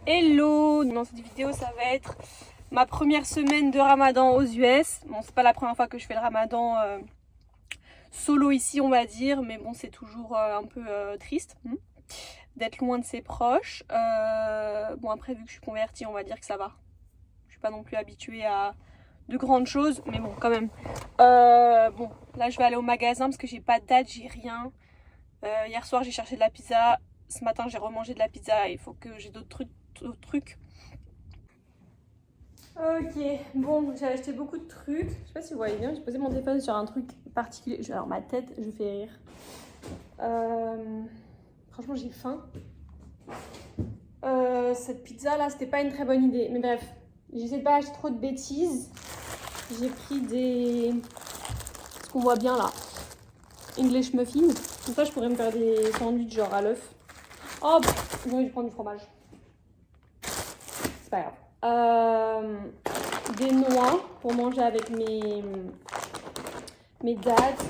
Hello! Dans cette vidéo, ça va être ma première semaine de Ramadan aux US. Bon, c'est pas la première fois que je fais le Ramadan solo ici, on va dire, mais bon, c'est toujours un peu triste d'être loin de ses proches. Bon, après, vu que je suis convertie, on va dire que ça va. Je suis pas non plus habituée à de grandes choses, mais bon, quand même. Bon, là, je vais aller au magasin parce que j'ai pas de date, j'ai rien. Hier soir, j'ai cherché de la pizza. Ce matin, j'ai remangé de la pizza. Il faut que j'ai d'autres trucs. Ok, bon, j'ai acheté beaucoup de trucs. Je sais pas si vous voyez bien, j'ai posé mon téléphone sur un truc particulier. Alors, ma tête, je fais rire. Franchement, j'ai faim. Cette pizza là, c'était pas une très bonne idée. Mais bref, j'essaie de pas acheter trop de bêtises. J'ai pris des. Ce qu'on voit bien là. English muffins. Comme ça, je pourrais me faire des sandwichs genre à l'œuf. Oh, j'ai envie de prendre du fromage. C'est pas grave. Des noix pour manger avec mes dates.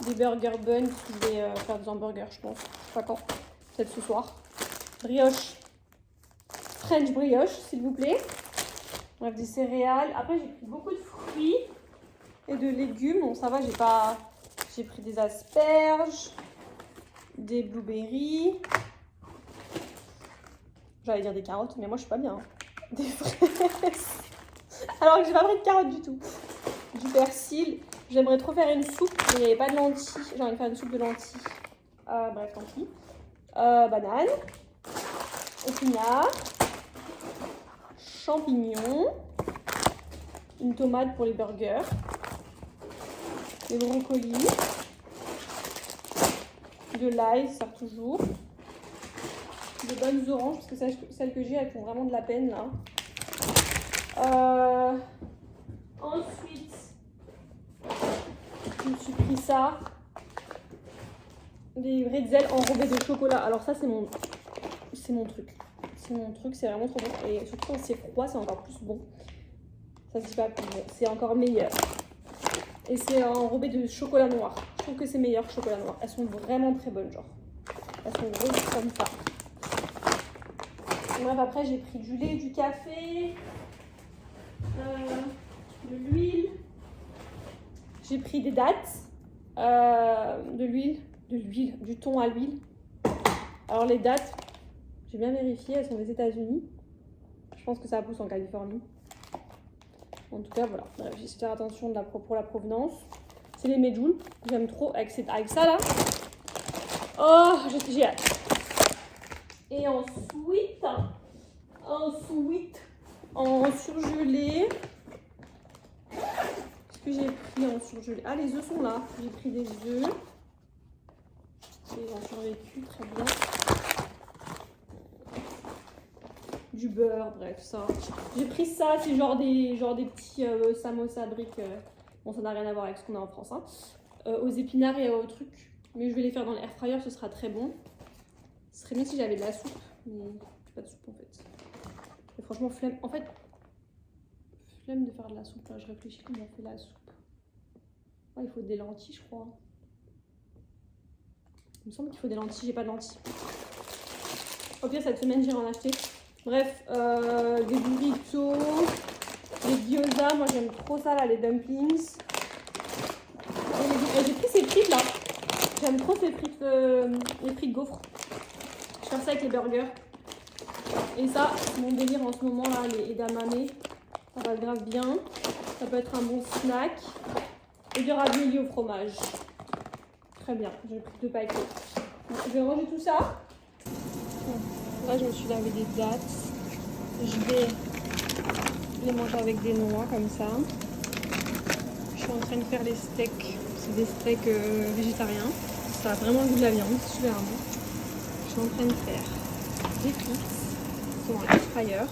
Des burger buns. Je vais faire des hamburgers, je pense. Je sais pas quand. Peut-être ce soir. Brioche. French brioche, s'il vous plaît. Bref, des céréales. Après, j'ai pris beaucoup de fruits et de légumes. Bon, ça va, j'ai pris des asperges, des blueberries. J'allais dire des carottes, mais moi, je suis pas bien. Des fraises. Alors que j'ai pas pris de carottes du tout. Du persil. J'aimerais trop faire une soupe, mais il n'y avait pas de lentilles. J'ai envie de faire une soupe de lentilles. Bref, tant pis. Banane. Épinards. Champignons. Une tomate pour les burgers. Des brocolis. De l'ail, ça sert toujours. De bonnes oranges, parce que celles que j'ai, elles font vraiment de la peine là. Ensuite, je me suis pris ça. Des bretzels enrobés de chocolat. Alors ça, c'est mon truc. C'est mon truc, c'est vraiment trop bon. Et surtout quand c'est froid, c'est encore plus bon. Ça se dit pas plus bon, c'est encore meilleur. Et c'est enrobé de chocolat noir. Je trouve que c'est meilleur que chocolat noir. Elles sont vraiment très bonnes, genre. Elles sont grosses comme ça. Bref, après j'ai pris du lait, du café, de l'huile. J'ai pris des dattes, de l'huile, du thon à l'huile. Alors les dattes, j'ai bien vérifié, elles sont des États-Unis. Je pense que ça pousse en Californie. En tout cas, voilà. Bref, j'essaie de faire attention pour la provenance. C'est les medjool. J'aime trop avec ça là. Oh, j'ai hâte. Et ensuite, en surgelé. Qu'est-ce que j'ai pris en surgelé? Ah, les œufs sont là. J'ai pris des œufs. Ils ont survécu, très bien. Du beurre, bref, ça. J'ai pris ça, c'est genre des petits samosa briques. Bon, ça n'a rien à voir avec ce qu'on a en France. Hein. Aux épinards et aux trucs. Mais je vais les faire dans l'air fryer, ce sera très bon. Ce serait bien si j'avais de la soupe. Mais pas de soupe en fait. Et franchement, flemme. En fait, flemme de faire de la soupe. Là, je réfléchis comment on fait la soupe. Oh, il faut des lentilles, je crois. Il me semble qu'il faut des lentilles, j'ai pas de lentilles. Au pire, cette semaine, j'irai en acheter. Bref, des burritos, des gyoza, moi j'aime trop ça là, les dumplings. Et j'ai pris ces frites là, j'aime trop ces frites, les frites gaufres. Je fais ça avec les burgers. Et ça, c'est mon délire en ce moment là, les edamame. Ça va grave bien. Ça peut être un bon snack. Et du ravioli au fromage. Très bien, j'ai pris 2 paquets. Donc, je vais ranger tout ça. Là, je me suis lavé des dattes. Je vais les manger avec des noix comme ça. Je suis en train de faire les steaks. C'est des steaks végétariens. Ça a vraiment le goût de la viande. C'est super bon. Je suis en train de faire des frites. Ils sont en air fryer.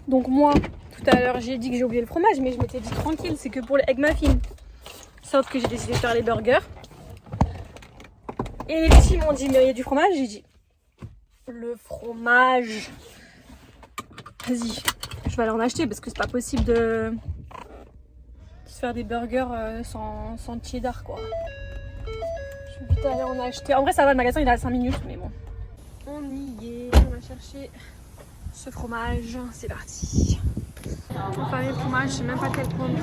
Donc moi, tout à l'heure, j'ai dit que j'ai oublié le fromage, mais je m'étais dit tranquille, c'est que pour les egg muffins. Sauf que j'ai décidé de faire les burgers. Et les petits m'ont dit, mais il y a du fromage. J'ai dit, le fromage. Vas-y, je vais aller en acheter parce que c'est pas possible de se faire des burgers sans cheddar quoi. Je vais vite aller en acheter. En vrai, ça va, le magasin il est à 5 minutes, mais bon. On y est, on va chercher ce fromage. C'est parti. Enfin, le fromage, je sais même pas quel prendre.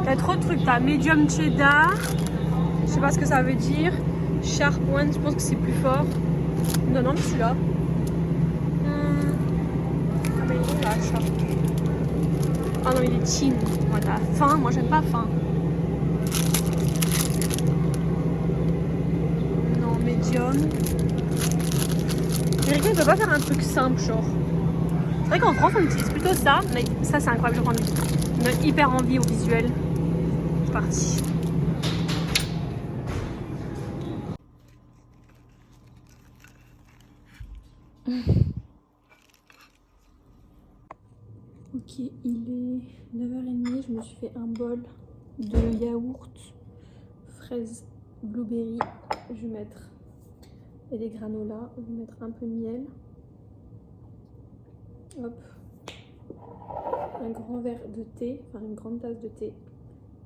Il y a trop de trucs. T'as medium cheddar. Je sais pas ce que ça veut dire. Sharp one, je pense que c'est plus fort. Non, non, mais celui-là. Ah, mais il est là, sharp. Ah non, il est thin. Moi, t'as faim. Moi, j'aime pas faim. Non, medium. Vérité, on peut pas faire un truc simple, genre. C'est vrai qu'en France, on utilise plutôt ça. Mais ça, c'est incroyable. Je prends une hyper envie au visuel. C'est parti. Ok, il est 9h30, je me suis fait un bol de yaourt, fraises, blueberry. Je vais mettre et des granolas, je vais mettre un peu de miel. Hop. Un grand verre de thé, enfin une grande tasse de thé.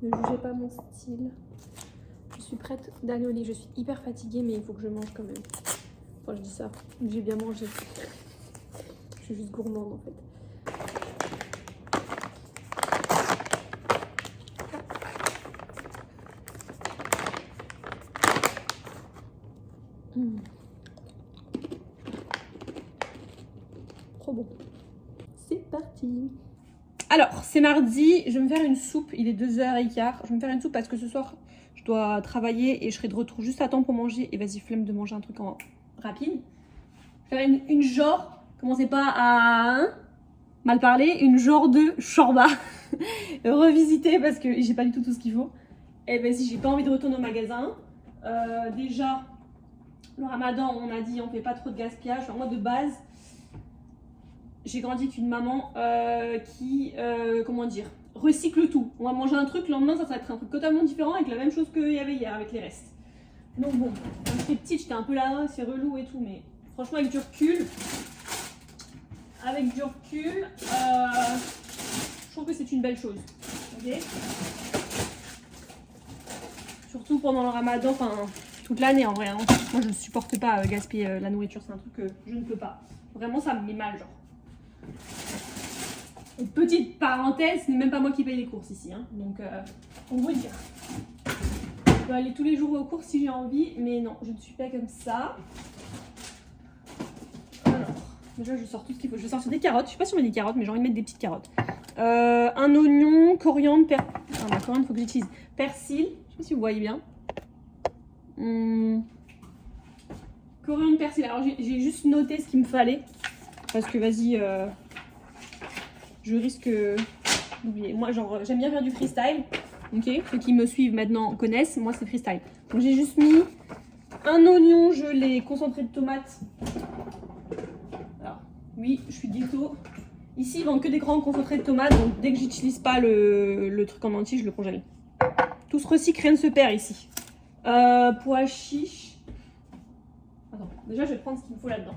Ne jugez pas mon style. Je suis prête d'aller au lit, je suis hyper fatiguée mais il faut que je mange quand même. Enfin je dis ça, j'ai bien mangé. Je suis juste gourmande en fait. Trop bon. C'est parti. Alors, c'est mardi, je vais me faire une soupe, il est 2h15. Je vais me faire une soupe parce que ce soir, je dois travailler et je serai de retour juste à temps pour manger. Et vas-y, flemme de manger un truc en rapide. Faire une genre, commencez pas à mal parler, une genre de shorba. Revisiter parce que j'ai pas du tout ce qu'il faut. Et vas-y, j'ai pas envie de retourner au magasin. Déjà, le ramadan, on a dit on fait pas trop de gaspillage. Enfin, moi de base, j'ai grandi avec une maman qui, comment dire, recycle tout. On va manger un truc, le lendemain ça va être un truc totalement différent avec la même chose qu'il y avait hier avec les restes. Donc bon, quand j'étais petite, j'étais un peu là, c'est relou et tout, mais franchement avec du recul, je trouve que c'est une belle chose. Okay, surtout pendant le ramadan, enfin toute l'année en vrai. Hein. Moi je ne supporte pas gaspiller la nourriture, c'est un truc que je ne peux pas. Vraiment ça me met mal genre. Et petite parenthèse, ce n'est même pas moi qui paye les courses ici, hein. Donc pour vous dire. Je peux aller tous les jours aux courses si j'ai envie, mais non, je ne suis pas comme ça. Alors, déjà je sors tout ce qu'il faut. Je vais sortir des carottes, je sais pas si on met des carottes, mais j'ai envie de mettre des petites carottes. Un oignon, coriandre, coriandre, faut que j'utilise persil, je sais pas si vous voyez bien. Coriandre, persil, alors j'ai juste noté ce qu'il me fallait. Parce que vas-y, je risque d'oublier. Moi, genre, j'aime bien faire du freestyle. Ok, ceux qui me suivent maintenant connaissent. Moi, c'est freestyle. Donc, j'ai juste mis un oignon gelé, concentré de tomate. Alors, oui, je suis ghetto. Ici, ils vendent que des grands concentrés de tomates. Donc, dès que j'utilise pas le truc en entier, je le congèle. Tout se recycle, rien ne se perd ici. Pois chiche. Attends, déjà, je vais prendre ce qu'il me faut là-dedans.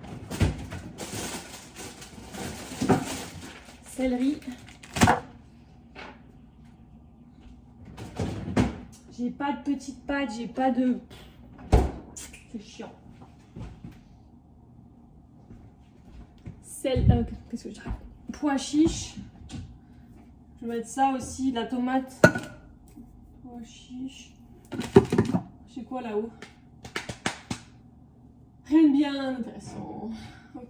Céleri. J'ai pas de petites pâtes, j'ai pas de... C'est chiant. Qu'est-ce que je dirais? Pois chiche. Je vais mettre ça aussi, de la tomate. Pois chiche. J'ai quoi là-haut? Rien de bien intéressant. Ok.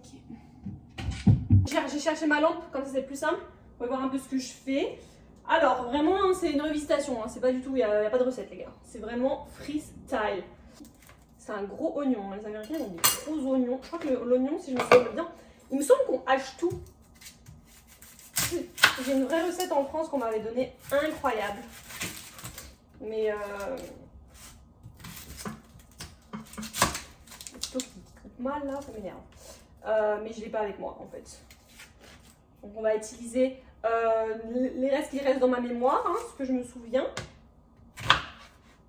J'ai cherché ma lampe, comme ça c'est plus simple. Vous pouvez voir un peu ce que je fais. Alors, vraiment, c'est une revisitation. Hein. C'est pas du tout, il n'y a pas de recette, les gars. C'est vraiment freestyle. C'est un gros oignon. Les Américains ont des gros oignons. Je crois que l'oignon, si je me souviens bien, il me semble qu'on hache tout. J'ai une vraie recette en France qu'on m'avait donnée incroyable. Mais mal là, ça m'énerve. Mais je l'ai pas avec moi en fait. Donc on va utiliser les restes qui restent dans ma mémoire, hein, ce que je me souviens.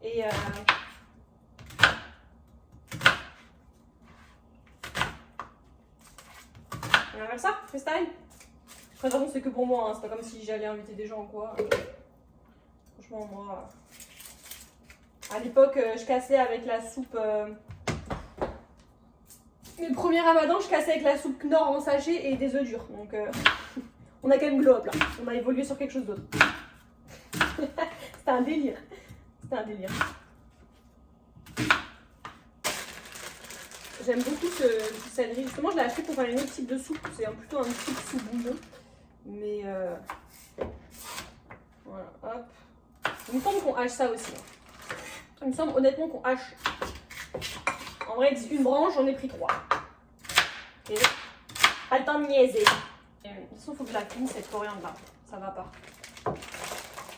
Et on va faire ça, freestyle. De toute façon, c'est que pour moi, hein. C'est pas comme si j'allais inviter des gens ou quoi. Franchement, moi, à l'époque, je cassais avec la soupe Mais le premier ramadan, je cassais avec la soupe Knorr en sachet et des œufs durs. Donc on a quand même glow up là. On a évolué sur quelque chose d'autre. C'était un délire. C'était un délire. J'aime beaucoup ce céleri. Justement, je l'ai acheté pour faire une autre type de soupe. C'est plutôt un soupe sous bouillon. Mais voilà, hop. Il me semble qu'on hache ça aussi. Il me semble honnêtement qu'on hache. En vrai, une branche, j'en ai pris 3. Ok. Pas le temps de niaiser. De toute façon, il faut que je la clean cette coriandre là. Ça va pas.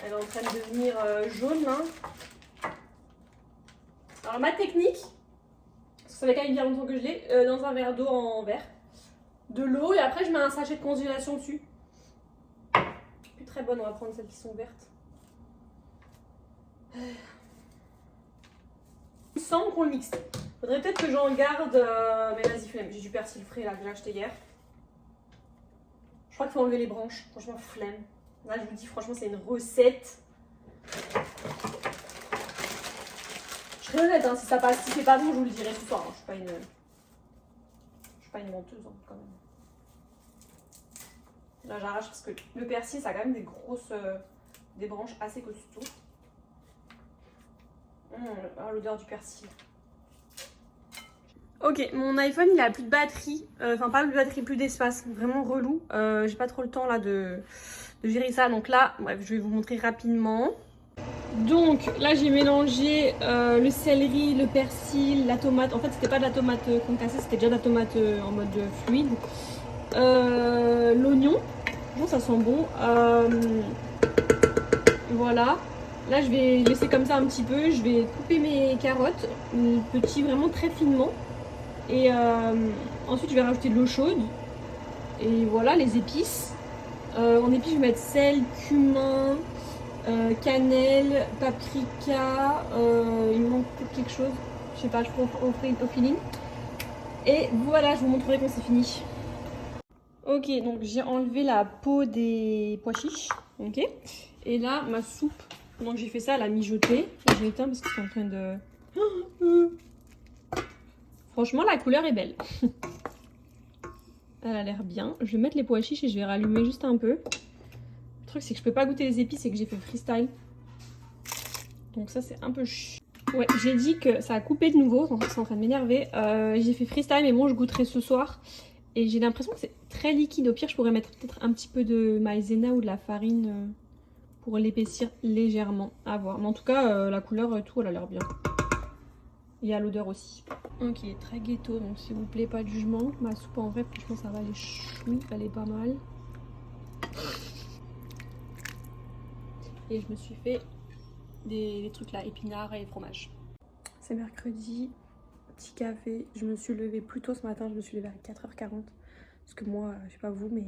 Elle est en train de devenir jaune là. Alors, ma technique, parce que ça fait quand même bien longtemps que je l'ai, dans un verre d'eau en verre. De l'eau et après, je mets un sachet de congélation dessus. Plus très bonne, on va prendre celles qui sont vertes. Il semble qu'on le mixe. Faudrait peut-être que j'en garde. Mais vas-y, flemme. J'ai du persil frais là que j'ai acheté hier. Je crois qu'il faut enlever les branches. Franchement, flemme. Là, je vous dis, franchement, c'est une recette. Je serais honnête, hein, si ça passe, si c'est pas bon, je vous le dirai ce soir. Hein. Je suis pas une menteuse hein, quand même. Là, j'arrache parce que le persil, ça a quand même des grosses, des branches assez costauds. L'odeur du persil. Ok, mon iPhone il a plus de batterie, enfin pas plus de batterie, plus d'espace, vraiment relou. J'ai pas trop le temps là de gérer ça, donc là, bref, je vais vous montrer rapidement. Donc là j'ai mélangé le céleri, le persil, la tomate. En fait c'était pas de la tomate concassée, c'était déjà de la tomate en mode fluide. L'oignon, bon ça sent bon. Voilà. Là je vais laisser comme ça un petit peu, je vais couper mes carottes, petits vraiment très finement. Et ensuite je vais rajouter de l'eau chaude. Et voilà les épices. En épices je vais mettre sel, cumin, cannelle, paprika, il me manque peut-être quelque chose. Je sais pas, je ferai au feeling. Et voilà, je vous montrerai quand c'est fini. Ok, donc j'ai enlevé la peau des pois chiches. Ok. Et là, ma soupe, donc j'ai fait ça, elle a mijoté. J'ai éteint parce que c'est en train de... Franchement, la couleur est belle. Elle a l'air bien. Je vais mettre les pois chiches et je vais rallumer juste un peu. Le truc, c'est que je peux pas goûter les épices et que j'ai fait freestyle. Donc ça, c'est un peu chiant. Ouais, j'ai dit que ça a coupé de nouveau. C'est en train de m'énerver. J'ai fait freestyle, mais bon, je goûterai ce soir. Et j'ai l'impression que c'est très liquide. Au pire, je pourrais mettre peut-être un petit peu de maïzena ou de la farine pour l'épaissir légèrement. À voir. Mais en tout cas, la couleur, tout, elle a l'air bien. Il y a l'odeur aussi. Ok, très ghetto, donc s'il vous plaît, pas de jugement. Ma soupe, en vrai, franchement, ça va, elle est chouette, elle est pas mal. Et je me suis fait des trucs là, épinards et fromage. C'est mercredi, petit café. Je me suis levée plus tôt ce matin, je me suis levée à 4h40. Parce que moi, je sais pas vous, mais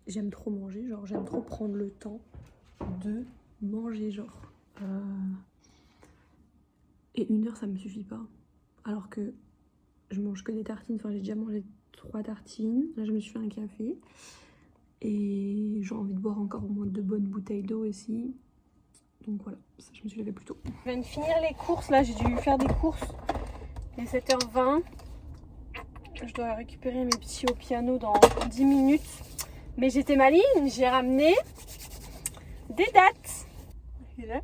j'aime trop manger. Genre, j'aime trop prendre le temps de manger, genre. Et 1 heure, ça me suffit pas. Alors que je mange que des tartines. Enfin, j'ai déjà mangé 3 tartines. Là, je me suis fait un café. Et j'ai envie de boire encore au moins 2 bonnes bouteilles d'eau aussi. Donc voilà, ça, je me suis levée plus tôt. Je viens de finir les courses. Là, j'ai dû faire des courses. Il est 7h20. Je dois récupérer mes petits au piano dans 10 minutes. Mais j'étais maligne. J'ai ramené des dattes. Et là.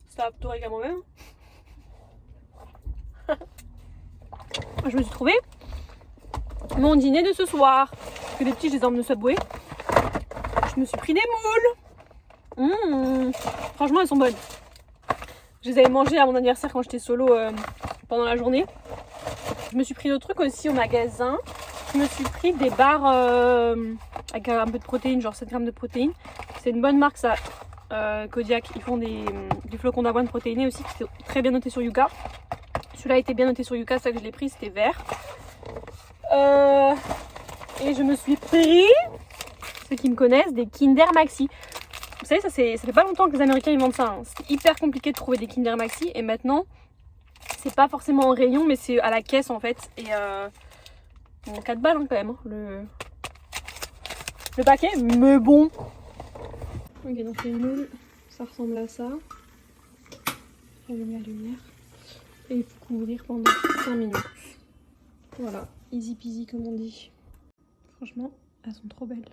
Ça va plutôt avec à moi-même. Je me suis trouvé mon dîner de ce soir. Parce que les petits, je les emmène au Subway. Je me suis pris des moules. Franchement, elles sont bonnes. Je les avais mangées à mon anniversaire quand j'étais solo pendant la journée. Je me suis pris d'autres trucs aussi au magasin. Je me suis pris des barres avec un peu de protéines, genre 7 grammes de protéines. C'est une bonne marque ça. Kodiak, ils font des flocons d'avoine protéinés aussi qui étaient très bien notés sur Yuka. Celui-là était bien noté sur Yuka, c'est ça que je l'ai pris, c'était vert. Et je me suis pris, ceux qui me connaissent, des Kinder Maxi. Vous savez, ça fait pas longtemps que les Américains ils vendent ça. Hein. C'est hyper compliqué de trouver des Kinder Maxi et maintenant, c'est pas forcément en rayon, mais c'est à la caisse en fait. Et 4 balles hein, quand même, hein, le paquet, mais bon. Ok, donc les moules, ça ressemble à ça. allumer la lumière. Et il faut couvrir pendant 5 minutes. Voilà, easy peasy comme on dit. Franchement, elles sont trop belles.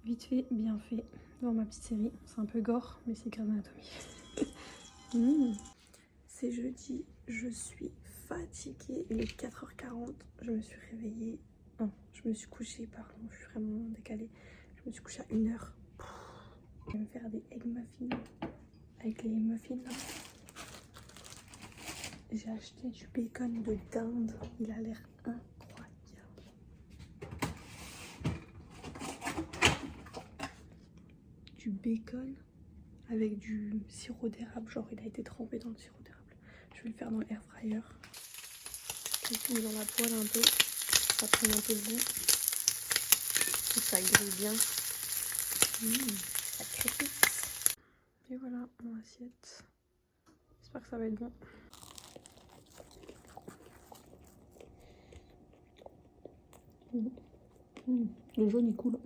Vite fait, bien fait. Dans ma petite série, c'est un peu gore, mais c'est Grey's Anatomy. C'est jeudi, je suis fatiguée. Il est 4h40, je me suis réveillée. Non, je me suis couchée, pardon, je suis vraiment décalée. Je me suis couchée à 1h. Je vais me faire des egg muffins. Avec les muffins là. J'ai acheté du bacon de dinde. Il a l'air incroyable. Du bacon avec du sirop d'érable. Genre il a été trempé dans le sirop d'érable. Je vais le faire dans l'air fryer. Je le mets dans la poêle un peu. Ça prend un peu le goût. Et ça grille bien. Ça crépite. Et voilà mon assiette. J'espère que ça va être bon. Le jaune il coule.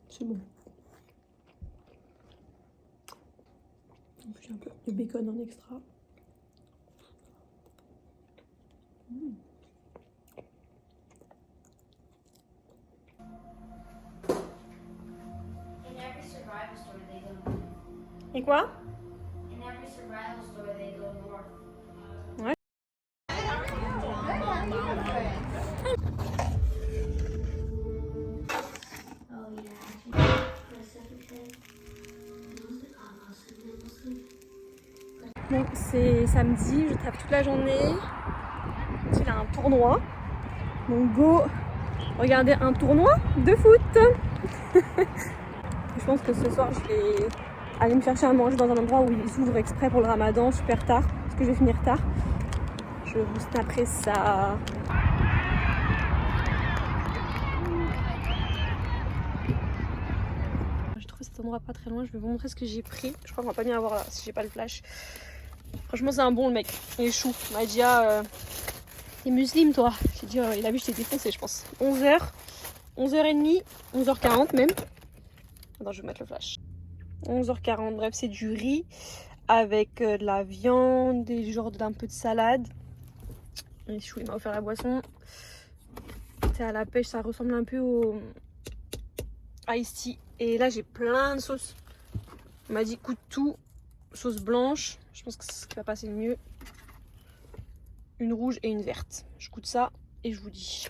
C'est bon. En plus j'ai un peu de bacon en extra. Et quoi? Ouais. Bon, c'est samedi, je tape toute la journée. Il a un tournoi. Donc go regarder un tournoi de foot. Je pense que ce soir je vais aller me chercher à manger dans un endroit où ils ouvrent exprès pour le ramadan super tard. Parce que je vais finir tard. Je vous snapperai ça. J'ai trouvé cet endroit pas très loin. Je vais vous montrer ce que j'ai pris. Je crois qu'on va pas bien avoir là si j'ai pas le flash. Franchement c'est un bon le mec. Il est chou. Il m'a dit t'es musulman toi. J'ai dit il a vu je t'ai défoncé je pense. 11h, 11h30, 11h40 même. Attends je vais mettre le flash. 11h40, bref c'est du riz avec de la viande et genre d'un peu de salade. Et chou il m'a offert la boisson. C'est à la pêche, ça ressemble un peu au iced tea. Et là j'ai plein de sauces. Il m'a dit goûte tout. Sauce blanche, je pense que c'est ce qui va passer le mieux. Une rouge et une verte. Je goûte ça et je vous dis.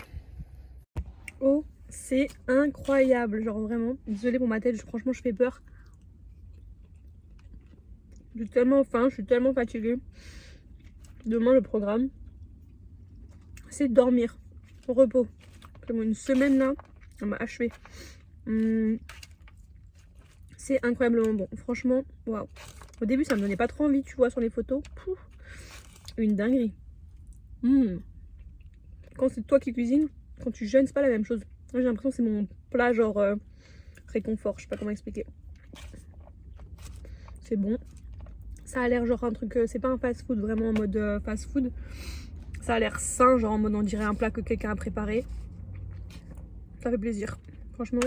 Oh, c'est incroyable, genre vraiment. Désolée pour ma tête, franchement je fais peur. J'ai tellement faim, je suis tellement fatiguée. Demain le programme, c'est de dormir au repos. Une semaine là, on m'a achevé. C'est incroyablement bon, franchement, waouh. Au début ça me donnait pas trop envie, tu vois sur les photos. Pouf, une dinguerie. Quand c'est toi qui cuisines, quand tu jeûnes, c'est pas la même chose. Moi j'ai l'impression que c'est mon plat genre réconfort, je sais pas comment expliquer. C'est bon. Ça a l'air genre un truc, c'est pas un fast food vraiment en mode fast food. Ça a l'air sain, genre en mode on dirait un plat que quelqu'un a préparé. Ça fait plaisir. Franchement,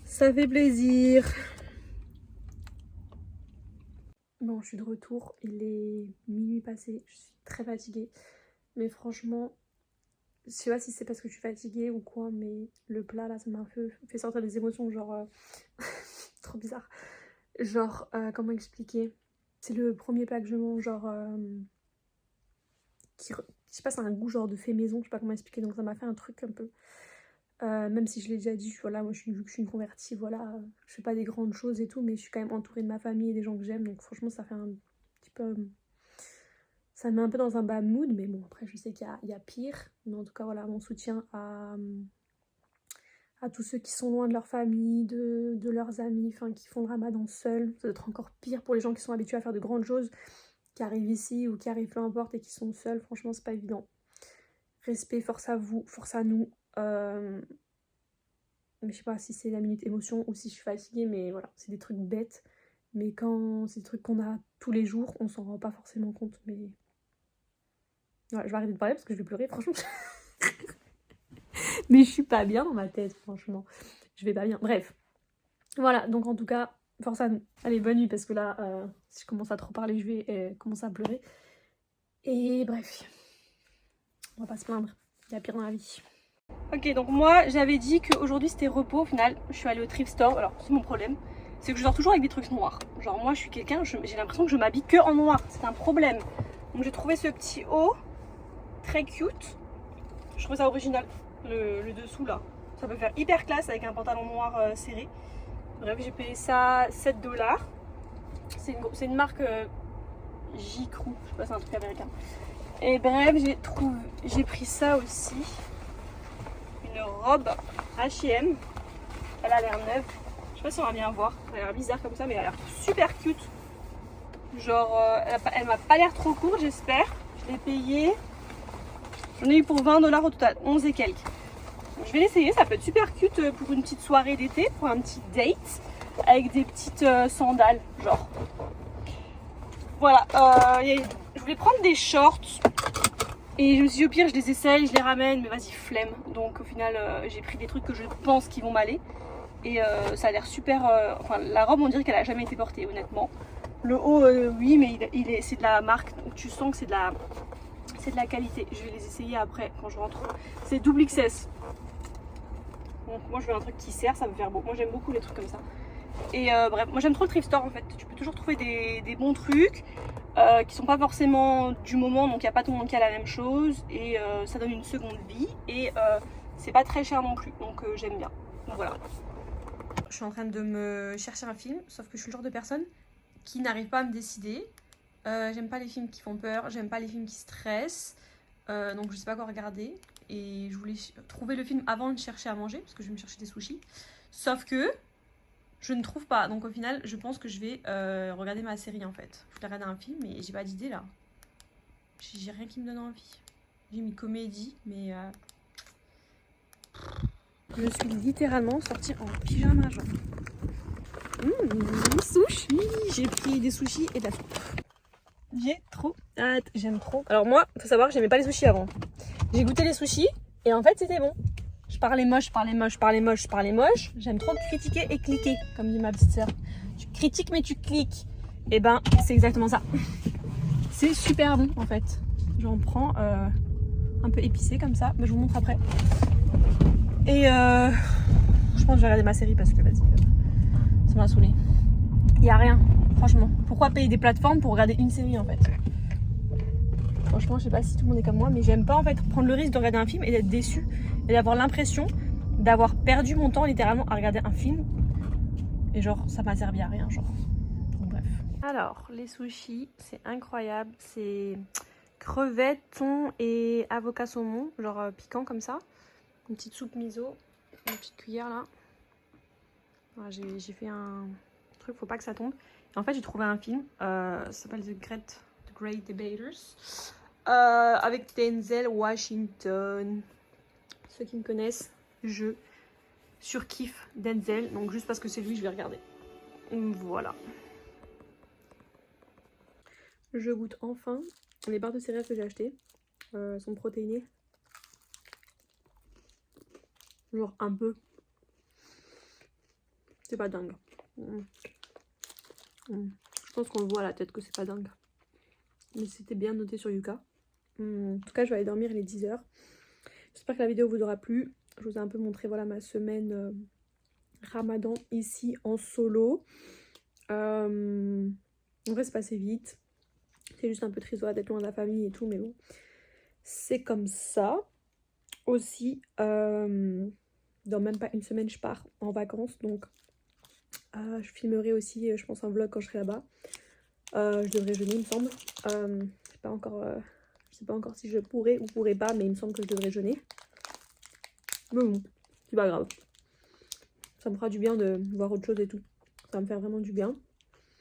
ça fait plaisir. Bon, je suis de retour. Il est minuit passé. Je suis très fatiguée. Mais franchement, je sais pas si c'est parce que je suis fatiguée ou quoi, mais le plat là, ça m'a un peu fait sortir des émotions. Genre, trop bizarre. Genre, comment expliquer? C'est le premier plat que je mange, genre, je sais pas, c'est un goût genre de fait maison, je sais pas comment expliquer. Donc ça m'a fait un truc un peu. Même si je l'ai déjà dit, voilà, moi vu que je suis une convertie, voilà, je fais pas des grandes choses et tout, mais je suis quand même entourée de ma famille et des gens que j'aime, donc franchement ça fait un petit peu, ça me met un peu dans un bad mood, mais bon après je sais qu'il y a pire, mais en tout cas voilà, mon soutien à tous ceux qui sont loin de leur famille, de leurs amis, enfin qui font le ramadan seuls. Ça doit être encore pire pour les gens qui sont habitués à faire de grandes choses, qui arrivent ici ou qui arrivent peu importe et qui sont seuls, franchement c'est pas évident. Respect, force à vous, force à nous. Mais je sais pas si c'est la minute émotion ou si je suis fatiguée, mais voilà, c'est des trucs bêtes. Mais quand c'est des trucs qu'on a tous les jours, on s'en rend pas forcément compte. Mais voilà, je vais arrêter de parler parce que je vais pleurer, franchement. Mais je suis pas bien dans ma tête, franchement. Je vais pas bien. Bref. Voilà, donc en tout cas, Force à nous. Allez, bonne nuit parce que là, si je commence à trop parler, je vais commencer à pleurer. Et bref, on va pas se plaindre. Il y a pire dans la vie. Ok, donc moi j'avais dit qu'aujourd'hui c'était repos. Au final, je suis allée au thrift store. Alors, c'est mon problème. C'est que je dors toujours avec des trucs noirs. Genre, moi je suis quelqu'un, j'ai l'impression que je m'habille que en noir. C'est un problème. Donc, j'ai trouvé ce petit haut très cute. Je trouve ça original. Le dessous là. Ça peut faire hyper classe avec un pantalon noir serré. Bref, j'ai payé ça 7 $. C'est une marque J.Crew. Je sais pas, c'est un truc américain. Et bref, j'ai pris ça aussi. Une robe H&M. Elle a l'air neuve. Je sais pas si on va bien voir. Elle a l'air bizarre comme ça, mais elle a l'air super cute. Genre, elle m'a pas l'air trop courte, j'espère. Je l'ai payée. J'en ai eu pour 20 $ au total, 11 et quelques. Je vais l'essayer, ça peut être super cute pour une petite soirée d'été, pour un petit date, avec des petites sandales, genre. Voilà, je voulais prendre des shorts, et je me suis dit au pire je les essaye, je les ramène, mais vas-y flemme. Donc au final j'ai pris des trucs que je pense qu'ils vont m'aller, et ça a l'air super, enfin la robe on dirait qu'elle a jamais été portée honnêtement. Le haut oui, mais c'est de la marque, donc tu sens que c'est de la qualité. Je vais les essayer après quand je rentre. C'est double XS. Donc moi je veux un truc qui sert, ça me fait beau. Moi j'aime beaucoup les trucs comme ça. Et bref, moi j'aime trop le thrift store en fait. Tu peux toujours trouver des bons trucs qui sont pas forcément du moment, donc il n'y a pas tout le monde qui a la même chose. Et ça donne une seconde vie. Et c'est pas très cher non plus, donc j'aime bien. Donc voilà. Je suis en train de me chercher un film, sauf que je suis le genre de personne qui n'arrive pas à me décider. J'aime pas les films qui font peur, j'aime pas les films qui stressent. Donc je sais pas quoi regarder. Et je voulais trouver le film avant de chercher à manger, parce que je vais me chercher des sushis. Sauf que je ne trouve pas. Donc au final, je pense que je vais regarder ma série en fait. Je voulais regarder un film et j'ai pas d'idée là. J'ai rien qui me donne envie. J'ai mis comédie, mais je suis littéralement sortie en pyjama genre. Sushi. J'ai pris des sushis et de la soupe. J'ai trop hâte, j'aime trop. Alors moi, faut savoir que j'aimais pas les sushis avant. J'ai goûté les sushis et en fait c'était bon. Je parlais moche. J'aime trop critiquer et cliquer, comme dit ma petite sœur. Tu critiques mais tu cliques. Et ben c'est exactement ça. C'est super bon en fait. J'en prends un peu épicé comme ça, mais je vous montre après. Et je pense que je vais regarder ma série parce que vas-y, ça m'a saoulé. Il y a rien, franchement. Pourquoi payer des plateformes pour regarder une série en fait? Franchement, je sais pas si tout le monde est comme moi, mais j'aime pas en fait prendre le risque de regarder un film et d'être déçue et d'avoir l'impression d'avoir perdu mon temps littéralement à regarder un film. Et genre, ça m'a servi à rien, genre. Donc, bref. Alors, les sushis, c'est incroyable. C'est crevettes, thon et avocat saumon, genre piquant comme ça. Une petite soupe miso, une petite cuillère là. Voilà, j'ai fait un truc, faut pas que ça tombe. Et en fait, j'ai trouvé un film, ça s'appelle The Great Debaters. Avec Denzel Washington. Ceux qui me connaissent, je surkiffe Denzel. Donc juste parce que c'est lui, je vais regarder. Voilà. Je goûte enfin les barres de céréales que j'ai achetées. Elles sont protéinées. Genre un peu. C'est pas dingue. Je pense qu'on le voit à la tête que c'est pas dingue. Mais c'était bien noté sur Yuka. En tout cas, je vais aller dormir, il est 10 h. J'espère que la vidéo vous aura plu. Je vous ai un peu montré voilà, ma semaine Ramadan ici en solo. En vrai, c'est passé vite. C'est juste un peu triste d'être loin de la famille et tout, mais bon. C'est comme ça. Aussi, dans même pas une semaine, je pars en vacances. Donc, je filmerai aussi, je pense, un vlog quand je serai là-bas. Je devrais jeûner, il me semble. Je sais pas encore si je pourrai ou pourrai pas, mais il me semble que je devrais jeûner. Mais bon, c'est pas grave. Ça me fera du bien de voir autre chose et tout. Ça va me faire vraiment du bien.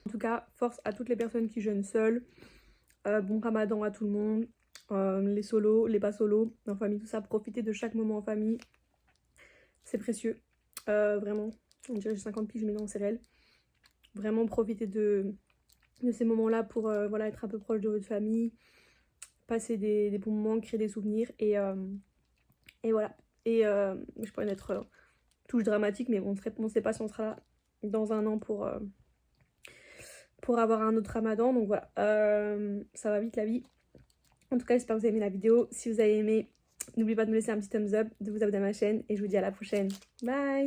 En tout cas, force à toutes les personnes qui jeûnent seules. Bon ramadan à tout le monde. Les solos, les pas solos, en famille, tout ça. Profitez de chaque moment en famille. C'est précieux. Vraiment. On dirait que j'ai 50 piges, mais non, c'est réel. Vraiment profitez de ces moments-là pour voilà, être un peu proche de votre famille. Passer des bons moments, créer des souvenirs. Et voilà. Et je pourrais être touche dramatique, mais on ne sait pas si on sera là dans un an pour pour avoir un autre ramadan. Donc voilà, ça va vite la vie. En tout cas, j'espère que vous avez aimé la vidéo. Si vous avez aimé, n'oubliez pas de me laisser un petit thumbs up, de vous abonner à ma chaîne et je vous dis à la prochaine. Bye!